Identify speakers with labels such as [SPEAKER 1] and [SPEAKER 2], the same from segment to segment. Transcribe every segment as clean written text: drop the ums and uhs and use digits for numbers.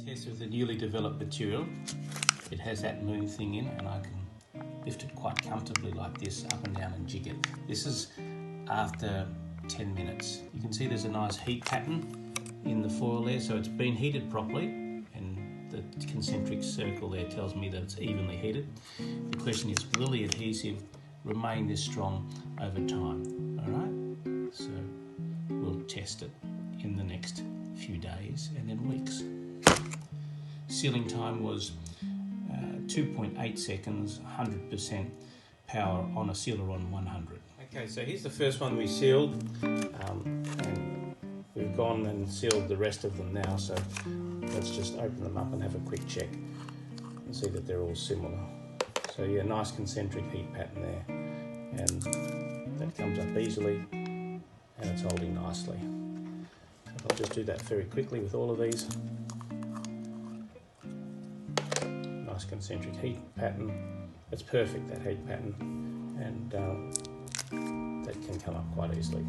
[SPEAKER 1] Okay, so with the newly developed material, it has that moon thing in, and I can lift it quite comfortably like this, up and down, and jig it. This is after 10 minutes. You can see there's a nice heat pattern in the foil there, so it's been heated properly, and the concentric circle there tells me that it's evenly heated. The question is, will the adhesive remain this strong over time? All right, so we'll test it in the next few days and then weeks. Sealing time was 2.8 seconds, 100% power on a SealerOn 100. Okay, so here's the first one we sealed, and we've gone and sealed the rest of them now, so let's just open them up and have a quick check and see that they're all similar. So yeah, nice concentric heat pattern there, and that comes up easily and it's holding nicely. I'll just do that very quickly with all of these. Nice concentric heat pattern. It's perfect, that heat pattern, and that can come up quite easily.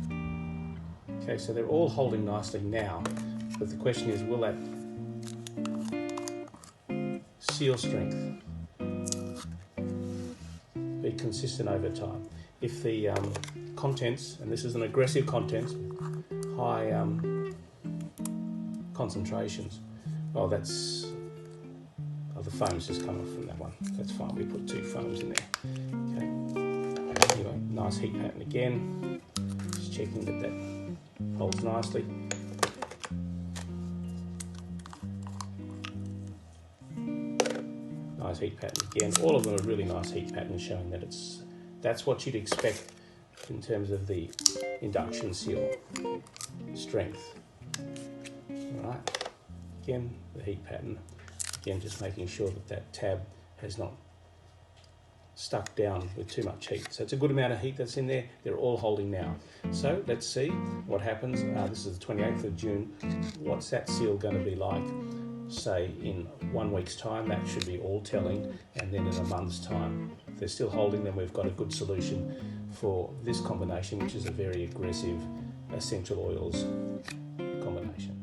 [SPEAKER 1] Okay, so they're all holding nicely now, but the question is, will that seal strength be consistent over time? If the contents, and this is an aggressive contents, high concentrations, the foam's just come off from that one. That's fine, we put 2 foams in there. Okay. Anyway, nice heat pattern again. Just checking that that holds nicely. Nice heat pattern again. All of them are really nice heat patterns, showing that that's what you'd expect in terms of the induction seal strength. All right. Again, the heat pattern. Again, just making sure that that tab has not stuck down with too much heat. So it's a good amount of heat that's in there. They're all holding now. So let's see what happens. This is the 28th of June. What's that seal going to be like, say, in 1 week's time? That should be all telling. And then in a month's time, if they're still holding, then we've got a good solution for this combination, which is a very aggressive essential oils combination.